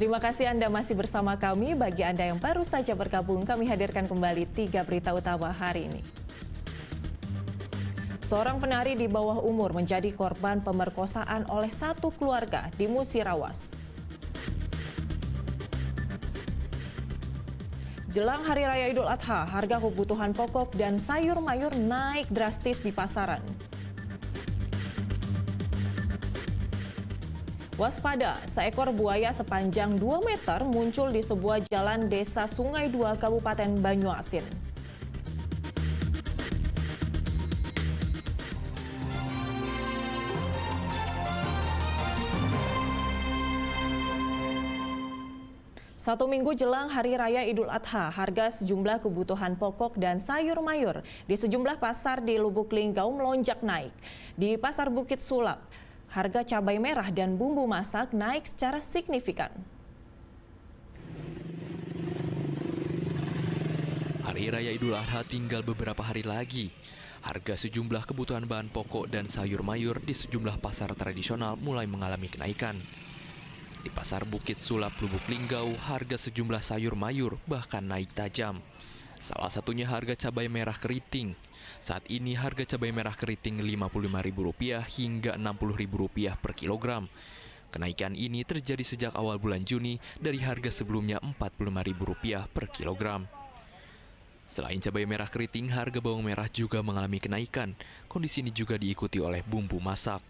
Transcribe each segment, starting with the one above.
Terima kasih Anda masih bersama kami. Bagi Anda yang baru saja bergabung, kami hadirkan kembali 3 berita utama hari ini. Seorang penari di bawah umur menjadi korban pemerkosaan oleh satu keluarga di Musirawas. Jelang Hari Raya Idul Adha, harga kebutuhan pokok dan sayur mayur naik drastis di pasaran. Waspada, seekor buaya sepanjang 2 meter muncul di sebuah jalan desa Sungai Dua, Kabupaten Banyuasin. Satu minggu jelang Hari Raya Idul Adha, harga sejumlah kebutuhan pokok dan sayur mayur di sejumlah pasar di Lubuk Linggau melonjak naik. Di Pasar Bukit Sulap, harga cabai merah dan bumbu masak naik secara signifikan. Hari Raya Idul Adha tinggal beberapa hari lagi. Harga sejumlah kebutuhan bahan pokok dan sayur mayur di sejumlah pasar tradisional mulai mengalami kenaikan. Di Pasar Bukit Sulap, Lubuk Linggau, harga sejumlah sayur mayur bahkan naik tajam. Salah satunya harga cabai merah keriting. Saat ini harga cabai merah keriting Rp55.000 hingga Rp60.000 per kilogram. Kenaikan ini terjadi sejak awal bulan Juni dari harga sebelumnya Rp45.000 per kilogram. Selain cabai merah keriting, harga bawang merah juga mengalami kenaikan. Kondisi ini juga diikuti oleh bumbu masak.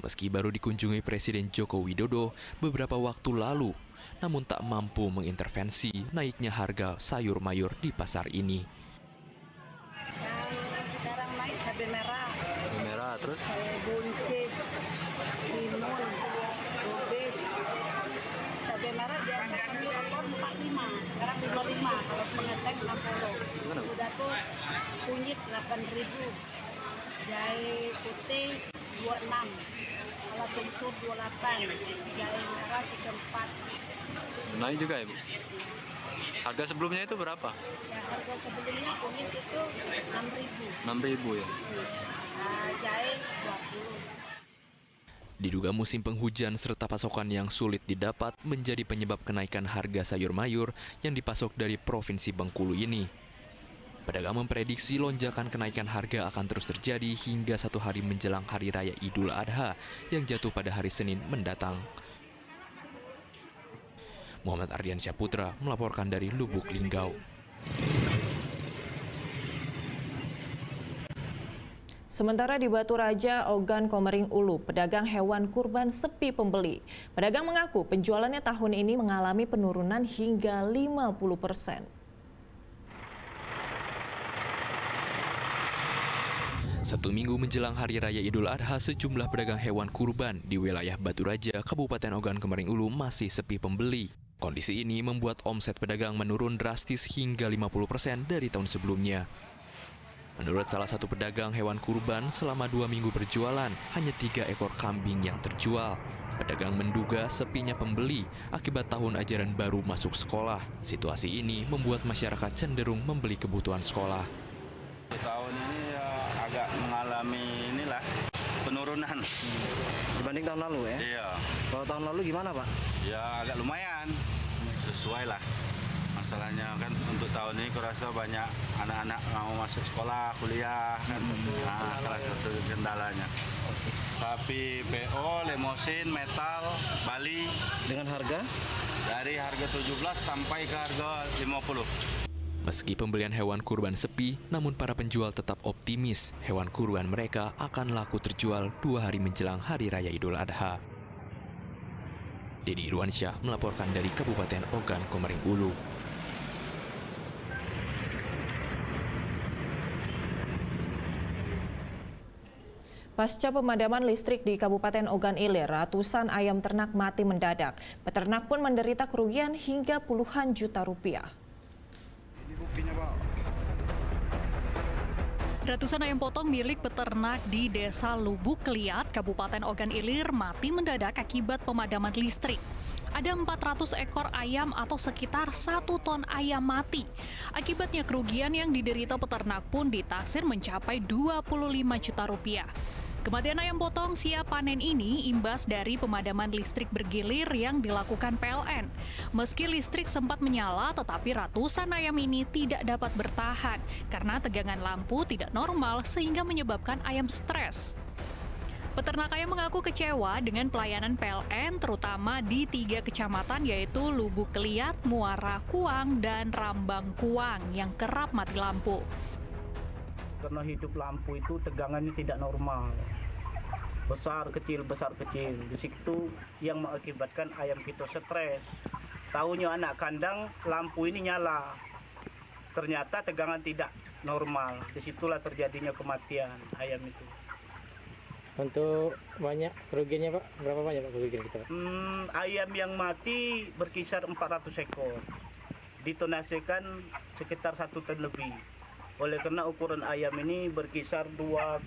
Meski baru dikunjungi Presiden Joko Widodo beberapa waktu lalu, namun tak mampu mengintervensi naiknya harga sayur mayur di pasar ini. Yang sekarang naik cabai merah. Cabai merah terus? Buncis, limun, rubis. Cabai merah biasa kami opor 45, sekarang 55, kalau pengeteng 60. Udah tuh kunyit 8.000, jahe putih 26, kalau kencur 28, jahe merah 34. Naik juga ya Bu? Harga sebelumnya itu berapa? Ya, harga sebelumnya kunyit itu 6.000. 6.000 ya? Jahe 20. Diduga musim penghujan serta pasokan yang sulit didapat menjadi penyebab kenaikan harga sayur mayur yang dipasok dari Provinsi Bengkulu ini. Pedagang memprediksi lonjakan kenaikan harga akan terus terjadi hingga 1 hari menjelang Hari Raya Idul Adha yang jatuh pada hari Senin mendatang. Muhammad Ardiansyah Putra melaporkan dari Lubuk Linggau. Sementara di Batu Raja, Ogan Komering Ulu, pedagang hewan kurban sepi pembeli. Pedagang mengaku penjualannya tahun ini mengalami penurunan hingga 50%. Satu minggu menjelang Hari Raya Idul Adha, sejumlah pedagang hewan kurban di wilayah Batu Raja, Kabupaten Ogan Komering Ulu masih sepi pembeli. Kondisi ini membuat omset pedagang menurun drastis hingga 50% dari tahun sebelumnya. Menurut salah satu pedagang hewan kurban, selama 2 minggu berjualan, hanya 3 ekor kambing yang terjual. Pedagang menduga sepinya pembeli akibat tahun ajaran baru masuk sekolah. Situasi ini membuat masyarakat cenderung membeli kebutuhan sekolah. Tahun ini ya agak mengalami penurunan. Dibanding tahun lalu ya? Iya. Kalau tahun lalu gimana Pak? Ya agak lumayan, sesuai lah. Masalahnya kan untuk tahun ini kurasa banyak anak-anak mau masuk sekolah, kuliah kan. Nah, salah satu kendalanya. Sapi PO, lemosin, metal, Bali. Dengan harga? Dari harga 17 sampai ke harga 50. Meski pembelian hewan kurban sepi, namun para penjual tetap optimis hewan kurban mereka akan laku terjual 2 hari menjelang Hari Raya Idul Adha. Dedi Irwansyah melaporkan dari Kabupaten Ogan Komering Ulu. Pasca pemadaman listrik di Kabupaten Ogan Ilir, ratusan ayam ternak mati mendadak. Peternak pun menderita kerugian hingga puluhan juta rupiah. Ini buktinya Pak. Ratusan ayam potong milik peternak di Desa Lubuk Liat, Kabupaten Ogan Ilir mati mendadak akibat pemadaman listrik. Ada 400 ekor ayam atau sekitar 1 ton ayam mati. Akibatnya kerugian yang diderita peternak pun ditaksir mencapai 25 juta rupiah. Kematian ayam potong siap panen ini imbas dari pemadaman listrik bergilir yang dilakukan PLN. Meski listrik sempat menyala, tetapi ratusan ayam ini tidak dapat bertahan karena tegangan lampu tidak normal sehingga menyebabkan ayam stres. Peternak ayam mengaku kecewa dengan pelayanan PLN terutama di 3 kecamatan yaitu Lubuk Keliat, Muara Kuang, dan Rambang Kuang yang kerap mati lampu. Karena hidup lampu itu tegangannya tidak normal. Besar kecil. Di situ yang mengakibatkan ayam kita stres. Tahunya anak kandang lampu ini nyala. Ternyata tegangan tidak normal. Disitulah terjadinya kematian ayam itu. Untuk banyak kerugiannya Pak, berapa banyak Pak kerugian kita? Ayam yang mati berkisar 400 ekor. Ditonasikan sekitar 1 ton lebih. Oleh karena ukuran ayam ini berkisar 2,5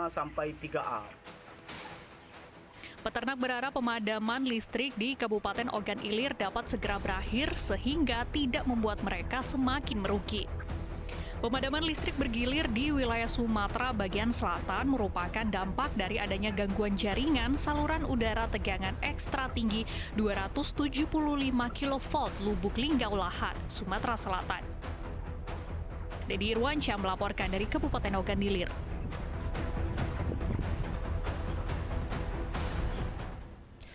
sampai 3A. Peternak berharap pemadaman listrik di Kabupaten Ogan Ilir dapat segera berakhir sehingga tidak membuat mereka semakin merugi. Pemadaman listrik bergilir di wilayah Sumatera bagian selatan merupakan dampak dari adanya gangguan jaringan saluran udara tegangan ekstra tinggi 275 kV Lubuk Linggau Lahat, Sumatera Selatan. Dedi Irwansyah melaporkan dari Kabupaten Ogan Ilir.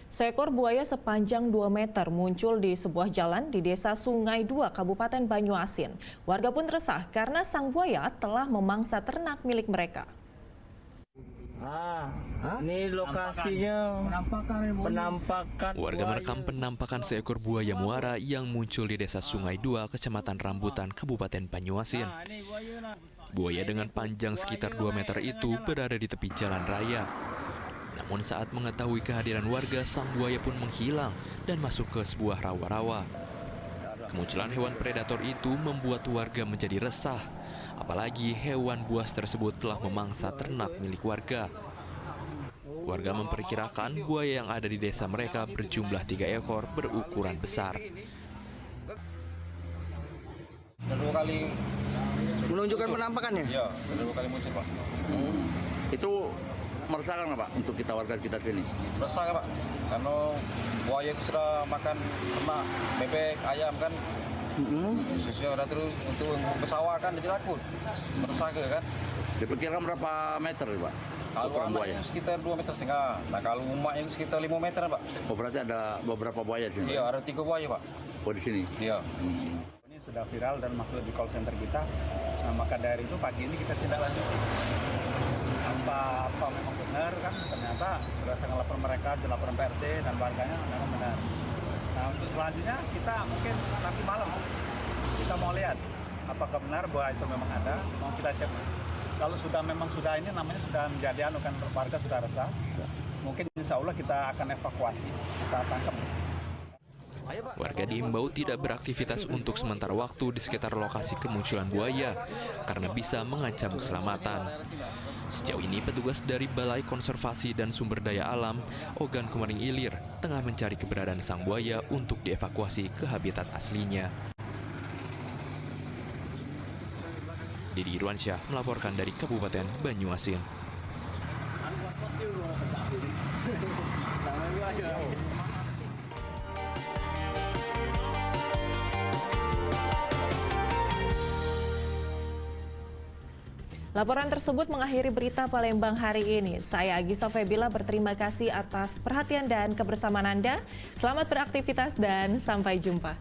Seekor buaya sepanjang 2 meter muncul di sebuah jalan di Desa Sungai 2, Kabupaten Banyuasin. Warga pun resah karena sang buaya telah memangsa ternak milik mereka. Ini lokasinya penampakan. Warga merekam penampakan seekor buaya muara yang muncul di Desa Sungai 2, Kecamatan Rambutan, Kabupaten Banyuasin. Buaya dengan panjang sekitar 2 meter itu berada di tepi jalan raya. Namun saat mengetahui kehadiran warga, sang buaya pun menghilang dan masuk ke sebuah rawa-rawa. Kemunculan hewan predator itu membuat warga menjadi resah. Apalagi hewan buas tersebut telah memangsa ternak milik warga. Warga memperkirakan buaya yang ada di desa mereka berjumlah 3 ekor berukuran besar. Kedua kali Menunjukkan penampakannya? ya, kedua kali muncul Pak. Itu meresahkan nggak Pak untuk kita warga kita sini? Resah Pak, karena buaya itu sudah makan ternak, bebek, ayam kan. Khususnya udah terus untuk pesawat kan jadi takut. Resah ke kan. Diperkirakan berapa meter Pak? Kalau Ukuran buaya? anaknya sekitar 2,5 meter. Nah kalau umatnya sekitar 5 meter Pak. Oh berarti ada beberapa buaya di sini? Iya, ada 3 buaya Pak. Oh di sini? Iya. Ini sudah viral dan masuk di call center kita. Nah, maka dari itu pagi ini kita tidak lanjuti. Apa memang benar kan? Ternyata berdasarkan laporan mereka, laporan PRT dan warganya memang benar. Nah untuk selanjutnya kita mungkin nanti malam kita mau lihat apakah benar bahwa itu memang ada. Mau kita cek. Kalau memang sudah ini namanya sudah menjadi kan warga sudah resah. Mungkin insya Allah kita akan evakuasi, kita tangkap. Warga diimbau tidak beraktivitas untuk sementara waktu di sekitar lokasi kemunculan buaya karena bisa mengancam keselamatan. Sejauh ini petugas dari Balai Konservasi dan Sumber Daya Alam Ogan Komering Ilir tengah mencari keberadaan sang buaya untuk dievakuasi ke habitat aslinya. Dedi Irwansyah melaporkan dari Kabupaten Banyuasin. Laporan tersebut mengakhiri berita Palembang hari ini. Saya Agisa Febila berterima kasih atas perhatian dan kebersamaan Anda. Selamat beraktivitas dan sampai jumpa.